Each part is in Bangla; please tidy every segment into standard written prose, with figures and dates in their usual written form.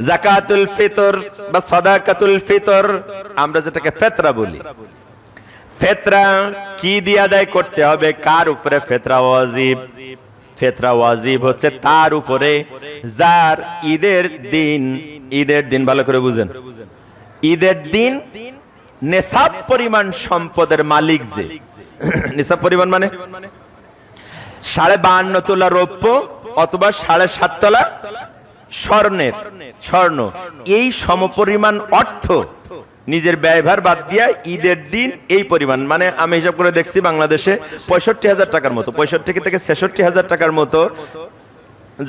যাকাতুল ফিতর বা সাদাকাতুল ফিতর আমরা যেটাকে ফিতরা বলি, ফিতরা কি দিয়ে আদায় করতে হবে, কার উপরে ফিতরা ওয়াজিব? ফিতরা ওয়াজিব হচ্ছে তার উপরে যার ঈদের দিন ভালো করে বুঝেন, ঈদের দিন নেশাব পরিমাণ সম্পদের মালিক যে, নেশাব পরিমাণ মানে 52.5 তোলা রৌপ্য অথবা 7.5 তোলা স্বর্ণ, এই সমপরিমাণ অর্থ নিজের ব্যয়ভার বাদ দিয়া ঈদের দিন এই পরিমাণ, মানে আমি হিসাব করে দেখছি বাংলাদেশে 65,000 টাকার মতো, 65 থেকে 66,000 টাকার মতো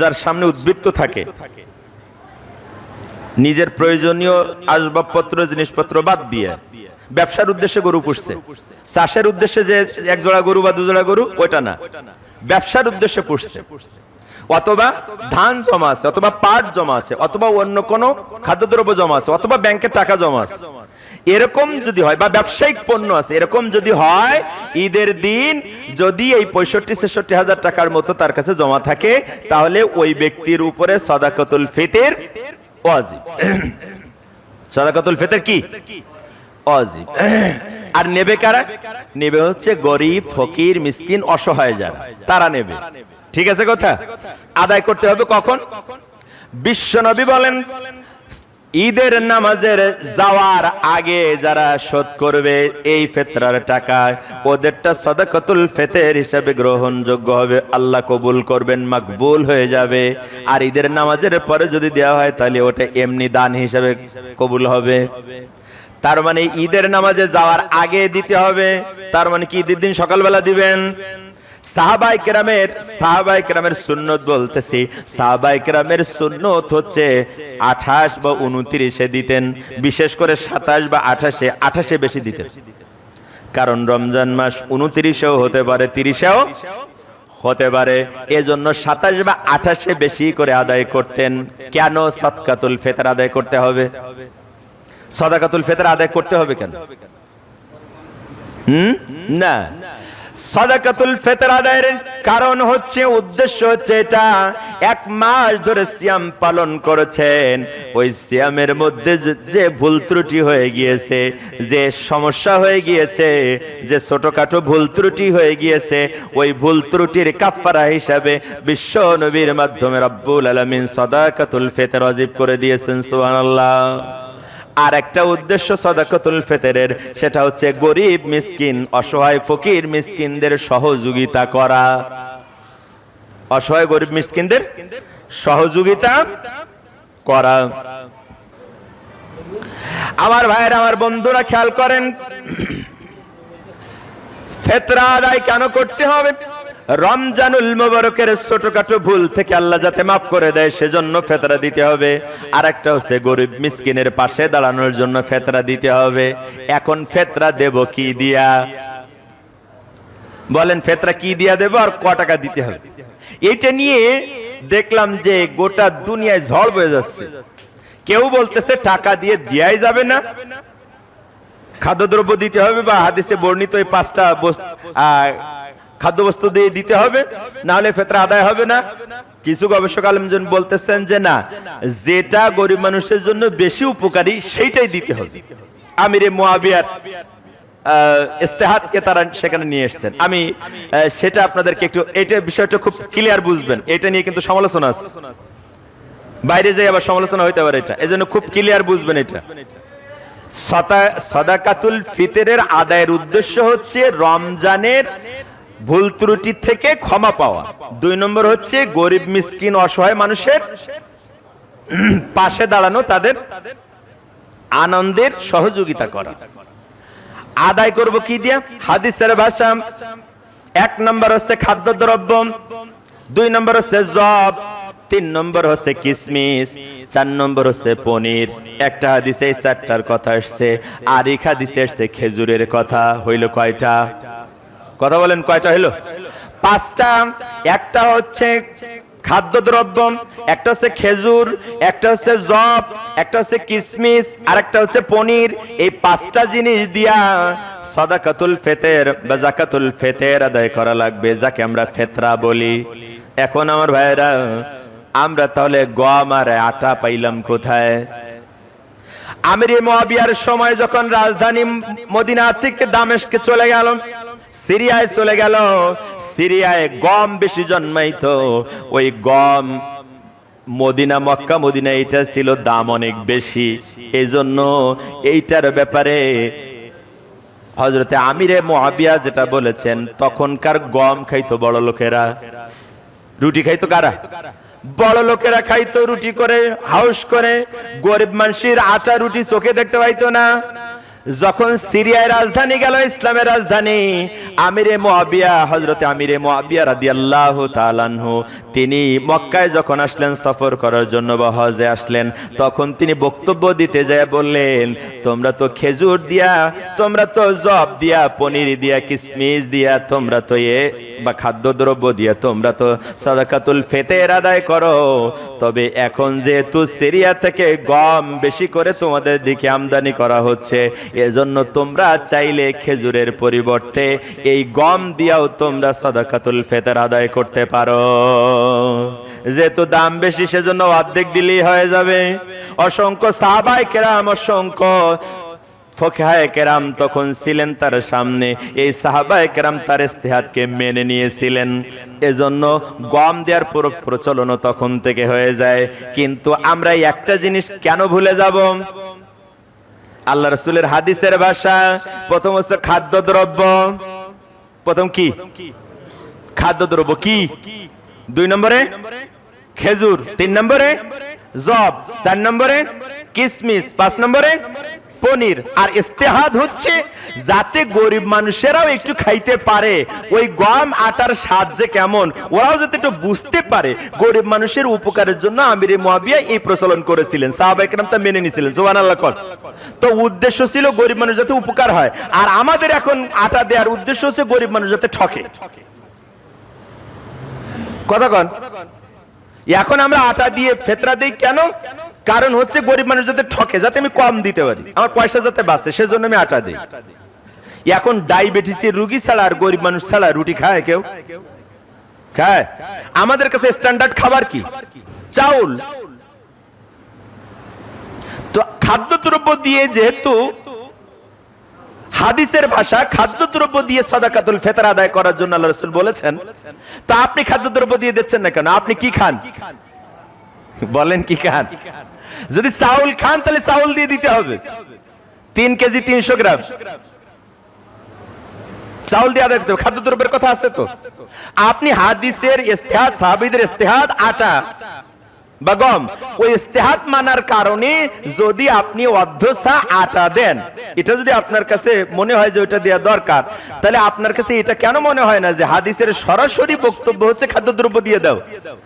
যার সামনে উদ্বৃত্ত থাকে, নিজের প্রয়োজনীয় আসবাবপত্র জিনিসপত্র বাদ দিয়ে ব্যবসার উদ্দেশ্যে গরু পুষছে, চাষের উদ্দেশ্যে যে 1 জোড়া গরু বা 2 জোড়া গরু ওইটা না, ব্যবসার উদ্দেশ্যে পুষছে, অথবা ধান জমা আছে, অথবা পাট জমা আছে, অথবা অন্য কোনো খাদ্যদ্রব্য জমা আছে, অথবা ব্যাংকে টাকা জমা আছে, এরকম যদি হয় বা ব্যবসায়িক পণ্য আছে, এরকম যদি হয়, ঈদের দিন যদি এই 65-66,000 টাকার মতো তার কাছে জমা থাকে, তাহলে ওই ব্যক্তির উপরে সাদাকাতুল ফিতর ওয়াজিব। সাদাকাতুল ফিতর কি ওয়াজিব। আর নেবে কারা? নেবে হচ্ছে গরিব, ফকির, মিসকিন, অসহায় যারা, তারা নেবে। ঠিক আছে কথা? আদায় করতে হবে কখন? বিশ্বনবী বলেন ঈদের নামাজের যাওয়ার আগে যারা শোধ করবে এই ফিতরার টাকা, ওদেরটা সাদাকাতুল ফিতর হিসেবে গ্রহণযোগ্য হবে, আল্লাহ কবুল করবেন, মাকবুল হয়ে যাবে। আর ঈদের নামাজের পরে যদি দেওয়া হয় তাহলে ওটা এমনি দান হিসেবে কবুল হবে। তার মানে ঈদের নামাজে যাওয়ার আগে দিতে হবে। তার মানে কি ঈদের দিন সকালবেলা দিবেন? সাহাবায়ে কেরামের সুন্নত বলতেছি, সাহাবায়ে কেরামের সুন্নত হচ্ছে 28 বা 29-এ দিতেন, বিশেষ করে 27 বা 28-এ বেশি দিতেন, কারণ রমজান মাস 29-এও হতে পারে, 30-এও হতে পারে, এজন্য 27 বা 28-এ বেশি করে আদায় করতেন। কেন সাদকাতুল ফিতর আদায় করতে হবে? সাদাকাতুল ফিতর আদায় করতে হবে কেন? না, সাদাকাতুল ফিতর আদায়ের কারণ হচ্ছে, উদ্দেশ্য হচ্ছে এটা, 1 মাস ধরে সিয়াম পালন করেছেন, ওই সিয়ামের মধ্যে যে ভুল ত্রুটি হয়ে গিয়েছে, যে সমস্যা হয়ে গিয়েছে, যে ছোটখাটো ভুল ত্রুটি হয়ে গিয়েছে, ওই ভুল ত্রুটির কাফারা হিসাবে বিশ্ব নবীর মাধ্যমে রব্বুল আলামিন সাদাকাতুল ফিতর ওয়াজিব করে দিয়েছেন। সুবহানাল্লাহ। আর একটা উদ্দেশ্য সাদাকাতুল ফিতরের, সেটা হচ্ছে গরিব, মিসকিন, অসহায়, ফকির, মিসকিনদের সহযোগিতা করা, অসহায় গরিব মিসকিনদের সহযোগিতা করা। আমার ভাইয়েরা, আমার বন্ধুরা খেয়াল করেন, ফিতরা আদায় কেন করতে হবে? রমজানুল মুবারকের ছোটখাটো ভুল থেকে আল্লাহ যাতে মাফ করে দেয়, সেজন্য ফিতরা দিতে হবে। আর একটা হচ্ছে গরিব মিসকিনের পাশে দাঁড়ানোর জন্য ফিতরা দিতে হবে। এখন ফিতরা দেব কি দিয়া? বলেন, ফিতরা কি দিয়া দেব আর ক টাকা দিতে হবে? এইটা নিয়ে দেখলাম যে গোটা দুনিয়ায় ঝড় বয়ে যাচ্ছে। কেউ বলতেছে টাকা দিয়ে দেয়াই যাবে না, খাদ্যদ্রব্য দিতে হবে, বা হাদিসে বর্ণিত এই 5টা খাদ্যবস্তু দিয়ে দিতে হবে, না হলে ফিতরা আদায় হবে না। কিছু গবেষক আলেমজন বলতেছেন যে না, যেটা গরিব মানুষের জন্য বেশি উপকারী সেইটাই দিতে হবে। আমিরে মুয়াবিয়ার ইস্তেহাদকে তারা সেখানে নিয়ে এসেছেন। আমি সেটা আপনাদেরকে একটু, এটা বিষয়টা খুব ক্লিয়ার বুঝবেন, এটা নিয়ে কিন্তু সমালোচনা আছে, বাইরে যাই আবার সমালোচনা হইতে পারে, এটা এজন্য খুব ক্লিয়ার বুঝবেন। এটা সাদাকাতুল ফিতরের আদায়ের উদ্দেশ্য হচ্ছে রমজানের ভুল ত্রুটি থেকে ক্ষমা পাওয়া। 2 নম্বর হচ্ছে গরিব, মিসকিন, অসহায় মানুষের পাশে দাঁড়ানো, তাদের আনন্দের সহযোগিতা করা। আদায় করব কি দিয়া? হাদিসের ভাষা, 1 নম্বর হচ্ছে খাদ্যদ্রব্য, 2 নম্বর হচ্ছে জব, 3 নম্বর হচ্ছে কিসমিস, 4 নম্বর হচ্ছে পনির। একটা হাদিসে এই 4টার কথা আসছে, আর এক হাদিসে আসছে খেজুরের কথা। হইল কয়টা? কথা বলেন, কয়টা হইল? 5টা। একটা হচ্ছে খাদ্যদ্রব্য, একটা হচ্ছে খেজুর, একটা হচ্ছে জব, একটা হচ্ছে কিসমিস, আর একটা হচ্ছে পনির। এই 5টা জিনিস দিয়া সাদাকাতুল ফিতর বা যাকাতুল ফিতর আদায় করা লাগবে, যাকে আমরা ফিতরা বলি। এখন আমার ভাইয়েরা, আমরা তাহলে গম আর আটা পাইলাম কোথায়? আমিরে মুয়াবিয়ার সময় যখন রাজধানী মদিনা থেকে দামেস্কে চলে গেল, সিরিয়ায় চলে গেল, সিরিয়ায় গম বেশি জন্মাইতো। ওই গম মদিনা, মক্কা মদিনা এটা ছিল দাম অনেক বেশি, এই জন্য এইটার ব্যাপারে হযরতে আমিরে মুয়াবিয়া যেটা বলেছেন, তখনকার গম খাইতো বড় লোকেরা, রুটি খাইতো কারা? বড় লোকেরা খাইতো রুটি করে, হাউস করে। গরিব মানুষের আটা রুটি চোখে দেখতে পাইতো না। যখন সিরিয়ায় রাজধানী গেল, ইসলামের রাজধানী, আমিরে মুয়াবিয়া, হযরতে আমিরে মুয়াবিয়া রাদিয়াল্লাহু তাআলা আনহু, তিনি মক্কায় যখন আসলেন সফর করার জন্য বা হজে আসলেন, তখন তিনি বক্তব্য দিতে যায় বললেন, তোমরা তো খেজুর দিয়া, তোমরা তো জব দিয়া, পনির দিয়া, কিসমিস দিয়া, তোমরা তো বা খাদ্যদ্রব্য দিয়া তোমরা তো সাদাকাতুল ফিতর আদায় করো। তবে এখন যেহেতু সিরিয়া থেকে গম বেশি করে তোমাদের দিকে আমদানি করা হচ্ছে, এজন্য তোমরা চাইলে খেজুরের পরিবর্তে এই গম দিয়াও তোমরা সাদাকাতুল ফিতর আদায় করতে পারো। যেহেতু দাম বেশি, সেজন্য অর্ধেক দিলেই হয়ে যাবে। অসংখ্য সাহাবায়ে কেরাম, অসংখ্য ফোকাহায়ে কেরাম তখন ছিলেন তার সামনে। এই সাহাবায়ে কেরাম তার ইজতিহাদকে মেনে নিয়েছিলেন, এজন্য গম দেওয়ার প্রচলন তখন থেকে হয়ে যায়। কিন্তু আমরা একটা জিনিস কেন ভুলে যাব? আল্লাহ রাসূলের হাদিসের ভাষা, প্রথম হচ্ছে খাদ্যদ্রব্য। প্রথম কি? খাদ্যদ্রব্য। কি? 2 নম্বরে খেজুর, 3 নম্বরে জব, 4 নম্বরে কিসমিস, 5 নম্বরে পনির। আর ইস্তেহাদ হচ্ছে যাতে গরিব মানুষেরাও একটু খাইতে পারে, ওই গম আটার স্বাদ যে কেমন, ওরাও যাতে একটু বুঝতে পারে। গরিব মানুষের উপকারের জন্য আমিরে মুয়াবিয়া এই প্রচলন করেছিলেন, সাহাবায়ে কেরাম তা মেনে নিয়েছিলেন। সুবহানাল্লাহ। তো উদ্দেশ্য ছিল গরিব মানুষ যাতে উপকার হয়। আর আমাদের এখন আটা দেওয়ার উদ্দেশ্য হচ্ছে গরিব মানুষ যাতে ঠকে। কথা কন? এখন আমরা আটা দিয়ে ফেতরা দেই কেন? কারণ হচ্ছে গরিব মানুষ যাতে ঠকে, যাতে আমি কম দিতে পারি, আমার পয়সা যাতে বাঁচে, সেজন্য আমি আটা দিই। এখন ডায়াবেটিসের রোগী ছাড়া আর গরিব মানুষ ছাড়া রুটি খায় কেউ? খায়? আমাদের কাছে স্ট্যান্ডার্ড খাবার কি? চাউল। তো খাদ্যদ্রব্য দিয়ে, যেহেতু হাদিসের ভাষা, খাদ্যদ্রব্য দিয়ে সাদাকাতুল ফিতর আদায় করার জন্য আল্লাহ রাসূল বলেছেন, তো আপনি খাদ্যদ্রব্য দিয়ে দিচ্ছেন না কেন? আপনি কি খান? বলেন কি খান? যদি চাউল খান তাহলে চাউল দিয়ে দিতে হবে 3 কেজি 300 গ্রাম চাউল দিয়ে আদায় করতে হবে। খাদ্যদ্রব্যের কথা আছে তো। আপনি হাদিসের ইস্তেহাদ, সাহাবীদের ইস্তেহাদ, আটা বা গম, ওই ইস্তেহাদ মানার কারণে যদি আপনি অর্ধসা আটা দেন, এটা যদি আপনার কাছে মনে হয় যে ওইটা দেওয়া দরকার, তাহলে আপনার কাছে এটা কেন মনে হয় না যে হাদিসের সরাসরি বক্তব্য হচ্ছে খাদ্যদ্রব্য দিয়ে দাও?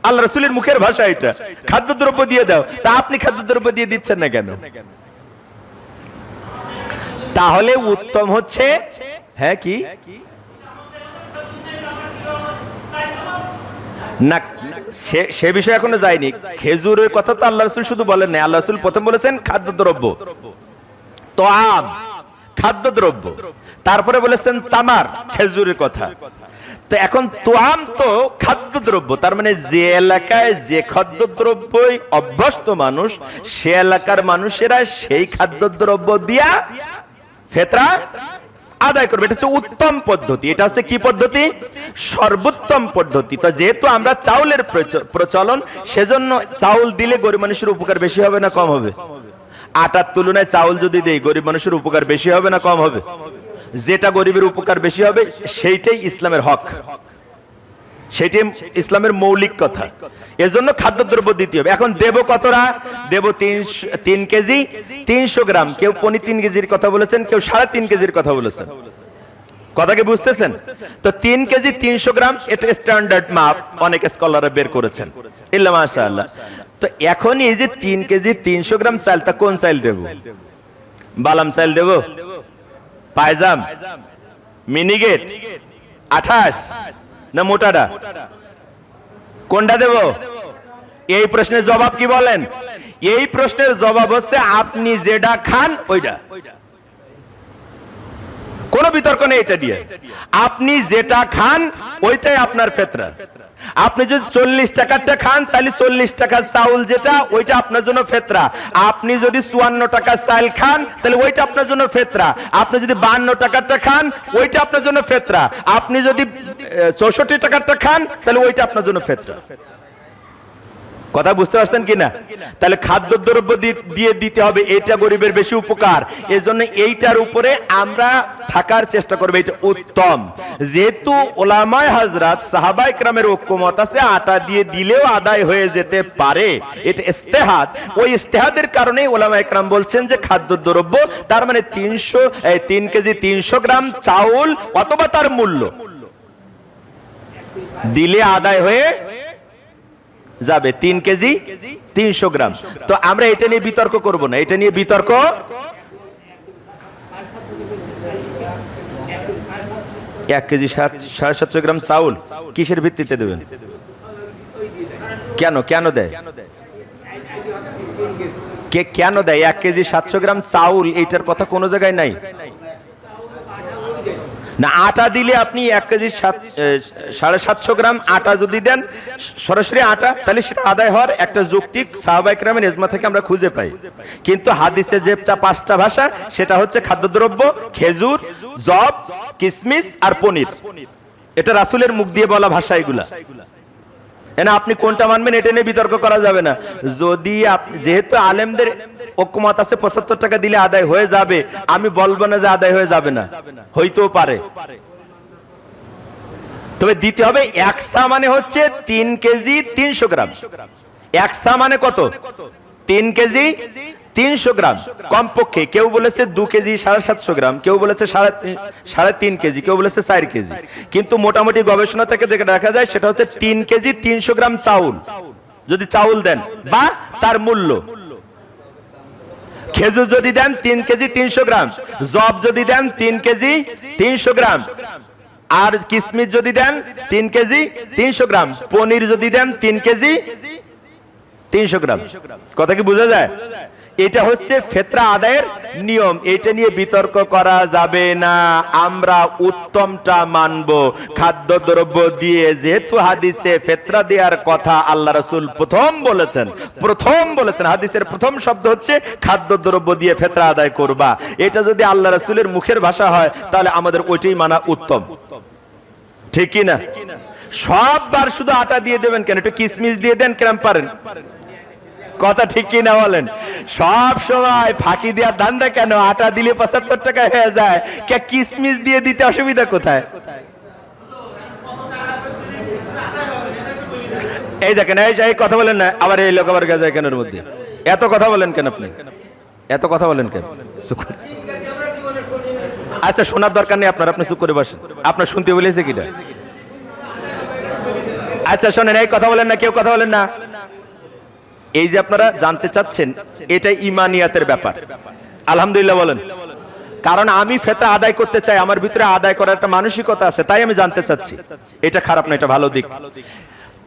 আল্লাহ রাসূলের মুখের ভাষা এটা, খাদ্যদ্রব্য দিয়ে দাও। তা আপনি খাদ্যদ্রব্য দিয়ে দিচ্ছেন না কেন? তাহলে উত্তম হচ্ছে, হ্যাঁ কি না, সে বিষয়ে এখনো যায়নি। খেজুরের কথা তো আল্লাহ রাসূল শুধু বলেন না, আল্লাহ রাসূল প্রথম বলেছেন খাদ্যদ্রব্য, তোয়াম, খাদ্যদ্রব্য, তারপরে বলেছেন তামার, খেজুরের কথা। তো এখন তোয়াম তো খাদ্যদ্রব্য, তার মানে যে এলাকায় যে খাদ্যদ্রব্যই অভ্যস্ত মানুষ, সে এলাকার মানুষেরা সেই খাদ্যদ্রব্য দিয়া ফিতরা আদায় করবে। এটা হচ্ছে উত্তম পদ্ধতি। এটা হচ্ছে কি পদ্ধতি? সর্বোত্তম পদ্ধতি। তো যেহেতু আমরা চাউলের প্রচলন, সেজন্য চাউল দিলে গরিব মানুষের উপকার বেশি হবে না কম হবে? আটার তুলনায় চাউল যদি দেই, গরিব মানুষের উপকার বেশি হবে না কম হবে? যেটা গরিবের উপকার বেশি হবে সেইটাই ইসলামের হক, সেটাই ইসলামের মৌলিক কথা। এজন্য খাদ্যদ্রব্য দিতে হবে। এখন দেব কতটা? দেব 3 কেজি 300 গ্রাম। কেউ 3 কেজির কথা বলেছেন, কেউ 3.5 কেজির কথা বলেছেন। কথা কি বুঝতেছেন? তো 3 কেজি 300 গ্রাম এটা স্ট্যান্ডার্ড মাপ, অনেক স্কলাররা বের করেছেন, ইল্লা মাশাআল্লাহ। তো এখন এই যে 3 কেজি 300 গ্রাম চালটা কোন চাল দেব? বালাম চাল দেব, পায়জাম, মিনিগেট, 28 না মোটাটা, কোনটা দেব? এই প্রশ্নের জবাব কি বলেন? এই প্রশ্নের জবাব হচ্ছে আপনি যেটা খান ওইটা। কোনো বিতর্ক নেই এটা নিয়ে। আপনি যেটা খান ওইটাই আপনার ফিতরা। আপনি যদি 40 টাকারটা খান তাহলে 40 টাকার চাউল যেটা ওইটা আপনার জন্য ফিতরা। আপনি যদি 54 টাকার চাল খান তাহলে ওইটা আপনার জন্য ফিতরা। আপনি যদি 52 টাকারটা খান ওইটা আপনার জন্য ফিতরা। আপনি যদি 64 টাকারটা খান তাহলে ওইটা আপনার জন্য ফিতরা। কথা বুঝতে পারছেন কিনা? তাহলে খাদ্যদ্রব্য দিয়ে দিতে হবে, এটা গরিবের বেশি উপকার। এজন্য এইটার উপরে আমরা থাকার চেষ্টা করব, এটা উত্তম। যেহেতু ওলামায়ে হযরত সাহাবায়ে কেরামের ঐক্যমত আছে আটা দিয়ে দিলেও আদায় হয়ে যেতে পারে, এটা ইজতিহাদ। ওই ইজতিহাদের কারণে ওলামায়ে কেরাম বলছেন যে খাদ্যদ্রব্য তার মানে 3 কেজি 300 গ্রাম চাউল অথবা তার মূল্য দিলে আদায় হয়ে যাবে 3 কেজি 300 গ্রাম। তো আমরা এটা নিয়ে বিতর্ক করব না, এটা নিয়ে বিতর্ক। 1 কেজি 750 গ্রাম চাউল কিসের ভিত্তিতে দেবেন? কেন দেয়? কেন দেয় 1 কেজি 700 গ্রাম চাউল? এইটার কথা কোনো জায়গায় নাই না। আটা দিলে আপনি 1 কেজি 750 গ্রাম আটা যদি দেন সরাসরি আটা, তাহলে সেটা আদায় হওয়ার একটা যৌক্তিক সাহাবায়ে কেরামের ইজমা থেকে আমরা খুঁজে পাই। কিন্তু হাদিসে যে 5টা ভাষা, সেটা হচ্ছে খাদ্যদ্রব্য, খেজুর, জব, কিশমিশ আর পনির। এটা রাসূলের মুখ দিয়ে বলা ভাষা এগুলা। এনা আপনি কোনটা মানবেন এটা নিয়ে বিতর্ক করা যাবে না। যদি যেহেতু আলেমদের ঐক্যমত আছে 75 টাকা দিলে আদায় হয়ে যাবে, আমি বলবো না যে আদায় হয়ে যাবে না, হইতেও পারে। তবে দিতে হবে। একসা মানে হচ্ছে 3 কেজি 300 গ্রাম। একসা মানে কত? 3 কেজি 300 গ্রাম কমপক্ষে। কেউ বলেছে 2 কেজি 750 গ্রাম, কেউ বলেছে 3.5 কেজি, কেউ বলেছে 4 কেজি। কিন্তু মোটামুটি গবেষণা থেকে যেটা দেখা যায় সেটা হচ্ছে 3 কেজি 300 গ্রাম চাউল যদি চাউল দেন বা তার মূল্য। খেজুর যদি দেন 3 কেজি 300 গ্রাম, জব যদি দেন 3 কেজি 300 গ্রাম, আর কিশমিশ যদি দেন 3 কেজি 300 গ্রাম, পনির যদি দেন 3 কেজি 300 গ্রাম। কথা কি বোঝা যায়? এটা হচ্ছে ফিতরা আদায়ের নিয়ম। এটা নিয়ে বিতর্ক করা যাবে না। আমরা উত্তমটা মানব। খাদ্যদ্রব্য দিয়ে যেহেতু হাদিসে ফিতরা দেওয়ার কথা আল্লাহ রাসূল প্রথম বলেছেন, হাদিসের প্রথম শব্দ হচ্ছে খাদ্যদ্রব্য দিয়ে ফিতরা আদায় করবা। এটা যদি আল্লাহ রাসূলের মুখের ভাষা হয় তাহলে আমাদের ওইটাই মানা উত্তম, ঠিক কি না? সববার শুধু আটা দিয়ে দেবেন কেন? একটু কিশমিশ দিয়ে দেন, কেমন পারেন? কথা ঠিক কি না বলেন? সব সময় ফাঁকি দেওয়ার ধান্দা কেন? আটা দিলে 75 টাকা হয়ে যায়, কে কিশমিশ দিয়ে দিতে অসুবিধা কোথায়? এই দেখেন, এই কথা বলেন না, আবার এই লোক আবার গেছে কেন মধ্যে? এত কথা বলেন কেন আপনি? এত কথা বলেন কেন? আচ্ছা, শোনার দরকার নেই আপনার, আপনি চুপ করে বসেন। আপনার শুনতে বলেছে কিটা? আচ্ছা শোনেন, এই কথা বলেন না, কেউ কথা বলেন না। এই যে আপনারা জানতে চাচ্ছেন, এটা ইমানিয়াতের ব্যাপার। আলহামদুলিল্লাহ বলেন। কারণ আমি ফিতরা আদায় করতে চাই, আমার ভিতরে আদায় করার একটা মানসিকতা আছে, তাই আমি জানতে চাচ্ছি। এটা খারাপ না, এটা ভালো দিক।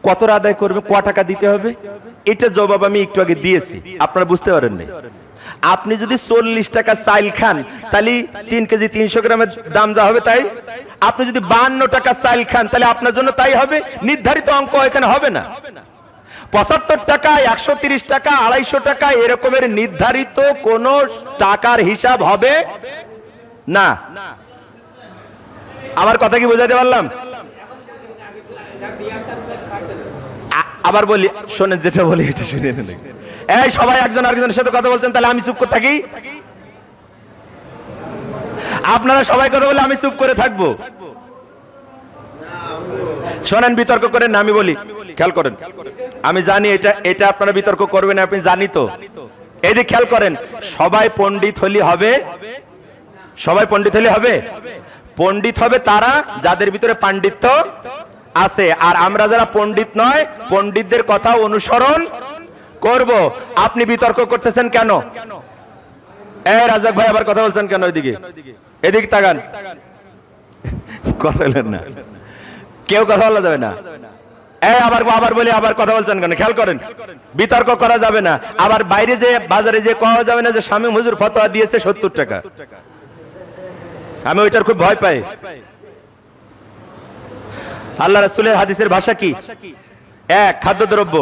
কতটা আদায় করবে, ক টাকা দিতে হবে, এটা জবাব আমি একটু আগে দিয়েছি, আপনারা বুঝতে পারেন নাই। আপনি যদি 40 টাকা চাল খান তাহলে 3 কেজি 300 গ্রামের দাম যা হবে তাই। আপনি যদি 52 টাকা চাল খান তাহলে আপনার জন্য তাই হবে। নির্ধারিত অঙ্ক এখানে হবে না। 75 টাকা, 130 টাকা, 250 টাকা এরকমের নির্ধারিত কোন টাকার হিসাব হবে না। আমার কথা কি বোঝাতে পারলাম? আবার বলি, শোনেন, যেটা বলি এটা শুনে নেন। এই সবাই একজন আরেকজনের সাথে কথা বলছেন, তাহলে আমি চুপ করে থাকি? আপনারা সবাই কথা বলে আমি চুপ করে থাকবো? শোনেন, বিতর্ক করেন না, আমি বলি, খেয়াল করেন। আমি জানি এটা আপনারা বিতর্ক করবেন, আপনি জানি তো। এই যে খেয়াল করেন, সবাই পণ্ডিত হলে হবে? সবাই পণ্ডিত হলে হবে? পণ্ডিত হবে তারা যাদের ভিতরে পাণ্ডিত্য আছে। আর আমরা যারা পণ্ডিত নয়, পণ্ডিতদের কথা অনুসরণ করব। আপনি বিতর্ক করতেছেন কেন? এই রাজাক ভাই আবার কথা বলছেন কেন? ওইদিকে, এদিকে তাকান। কথা বলেন না, কেউ কথা বলা যাবে না। এই আবার বলি, আবার কথা বলছেন কেন? খেয়াল করেন, বিতর্ক করা যাবে না। আবার বাইরে যে বাজারে যে কওয়া যাবে না যে শামীম হুজুর ফতোয়া দিয়েছে 70 টাকা। আমি ওইটার খুব ভয় পাই। আল্লাহ রাসূলের হাদিসের ভাষা কি? 1 খাদ্যদ্রব্য,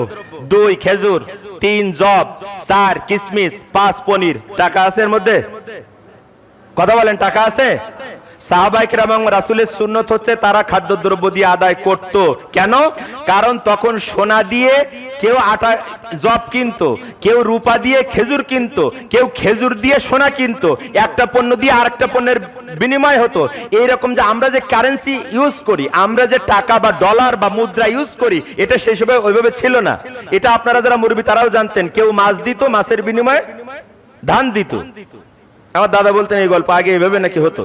2 খেজুর, 3 জব, 4 কিসমিস, 5 পনির। টাকা আছে এর মধ্যে? কথা বলেন, টাকা আছে? সাহাবায়ে কেরাম এবং রাসূলের সুন্নত হচ্ছে তারা খাদ্যদ্রব্য দিয়ে আদায় করত। কেন? কারণ তখন সোনা দিয়ে কেউ আটা জব কিনতো, কেউ রূপা দিয়ে খেজুর কিনতো, কেউ খেজুর দিয়ে সোনা কিনতো, একটা পণ্য দিয়ে আরেকটা পণ্যের বিনিময় হতো। এইরকম যে আমরা যে কারেন্সি ইউজ করি, আমরা যে টাকা বা ডলার বা মুদ্রা ইউজ করি, এটা সেই সময় ওইভাবে ছিল না। এটা আপনারা যারা মুরব্বি তারাও জানতেন। কেউ মাছ দিত, মাছের বিনিময়ে ধান দিত। আমার দাদা বলতেন এই গল্প, আগে এইভাবে নাকি হতো।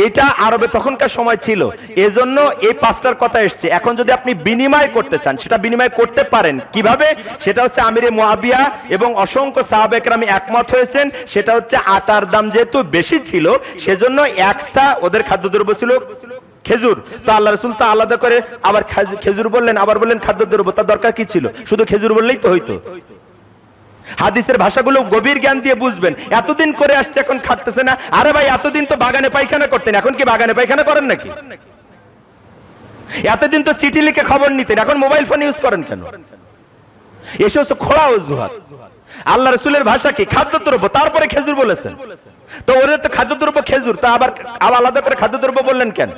এটা আরবে তখনকার সময় ছিল, এজন্য এই 5টার কথা এসছে। এখন যদি আপনি বিনিময় করতে চান, সেটা বিনিময় করতে পারেন। কিভাবে? সেটা হচ্ছে আমিরে মুআবিয়া এবং অসংখ্য সাহাবায়ে কেরাম একমত হয়েছেন। সেটা হচ্ছে আটার দাম যেহেতু বেশি ছিল, সেজন্য একসা ওদের খাদ্যদ্রব্য ছিল খেজুর। তো আল্লাহ রাসূল তো আলাদা করে আবার খেজুর বললেন, আবার বললেন খাদ্যদ্রব্য। তার দরকার কি ছিল? শুধু খেজুর বললেই তো হইতো। হাদিসের ভাষাগুলো গভীর জ্ঞান দিয়ে বুঝবেন। এতদিন করে আসছে, এখন খাটতেছে না। আরে ভাই, এতদিন তো বাগানে পায়খানা করতেন, এখন কি বাগানে পায়খানা করেন নাকি? এতদিন তো চিঠি লিখে খবর নিতেন, এখন মোবাইল ফোন ইউজ করেন কেন? এসে হচ্ছে খোলা অজুহাত। আল্লাহ রাসূলের ভাষা কি? খাদ্যদ্রব্য, তারপরে খেজুর বলেছেন। তো ওদের তো খাদ্যদ্রব্য খেজুর, তা আবার আলাদা করে খাদ্যদ্রব্য বললেন কেন?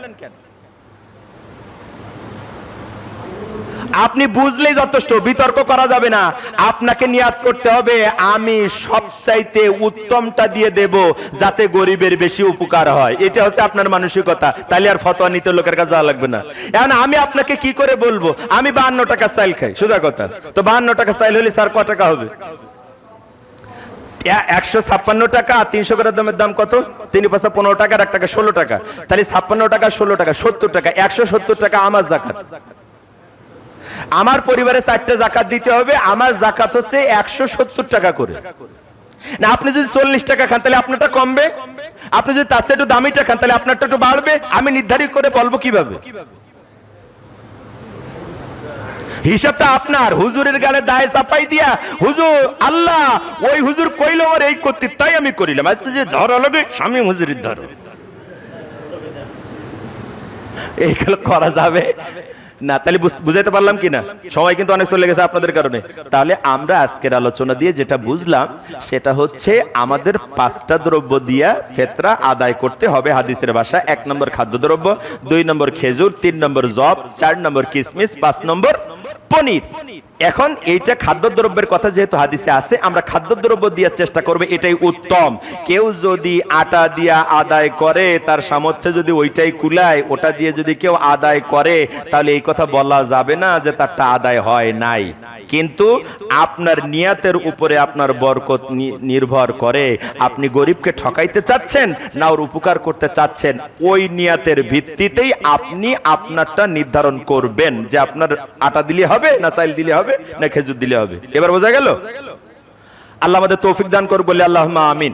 আপনি বুঝলেই যথেষ্ট, বিতর্ক করা যাবে না। আপনাকে নিয়াত করতে হবে আমি সবচাইতে উত্তমটা দিয়ে দেব, যাতে গরিবের বেশি উপকার হয়। এটা হচ্ছে আপনার মানসিকতা। তাহলে আর ফতোয়া নিতে লোকের কাছে যাওয়া লাগবে না। এখন আমি আপনাকে কি করে বলবো আমি 52 টাকা চাইল খাই? সোজা কথা। তো 52 টাকা চাইল হলে স্যার কত টাকা হবে? 156 টাকা। 300 গ্রামের দাম কত? 3 × 5 = 15 টাকা, আর 1 টাকা 16 টাকা। তাহলে 56 টাকা 16 টাকা 70 টাকা, 170 টাকা আমার যাকাত। আমার পরিবারে 4টা যাকাত দিতে হবে। আমার যাকাত হচ্ছে 170 টাকা করে। না, আপনি যদি 40 টাকা খান তাহলে আপনারটা কমবে, আপনি যদি তার চেয়ে একটু দামিটা খান তাহলে আপনারটা একটু বাড়বে। আমি নির্ধারিত করে বলবো কিভাবে? হিসাবটা আপনার। হুজুরের গালে দায় চাপাই দিয়া, হুজুর আল্লাহ ওই হুজুর কইলো আর এই করতে, তাই আমি করিলাম। আজকে যে ধরা লাগবে স্বামী হুজুরের ধরো, এইগুলো করা যাবে না। তাহলে বুঝাইতে পারলাম কিনা? সময় কিন্তু অনেক চলে গেছে আপনাদের কারণে। তাহলে আমরা আজকের আলোচনা দিয়ে যেটা বুঝলাম সেটা হচ্ছে আমাদের 5টা দ্রব্য দিয়া ফিতরা আদায় করতে হবে হাদিসের ভাষা। 1 নম্বর খাদ্যদ্রব্য, 2 নম্বর খেজুর, 3 নম্বর জব, 4 নম্বর কিসমিস, 5 নম্বর পনির। এখন এইটা খাদ্যদ্রব্যের কথা যেহেতু হাদিসে আছে, আমরা খাদ্যদ্রব্য দেওয়ার চেষ্টা করব, এটাই উত্তম। কেউ যদি আটা দিয়া আদায় করে, তার সামর্থ্যে যদি ওইটাই কুলায়, ওটা দিয়ে যদি কেউ আদায় করে, তাহলে এই কথা বলা যাবে না যে তারটা আদায় হয় নাই। কিন্তু আপনার নিয়াতের উপরে আপনার বরকত নির্ভর করে। আপনি গরিবকে ঠকাইতে চাচ্ছেন না ওর উপকার করতে চাচ্ছেন, ওই নিয়াতের ভিত্তিতেই আপনি আপনারটা নির্ধারণ করবেন যে আপনার আটা দিলে হবে না চাল দিলে হবে না খেজুর দিলে হবে। এবার বোঝা গেল? আল্লাহ আমাদের তৌফিক দান করুন, বলে আল্লাহুম্মা আমিন।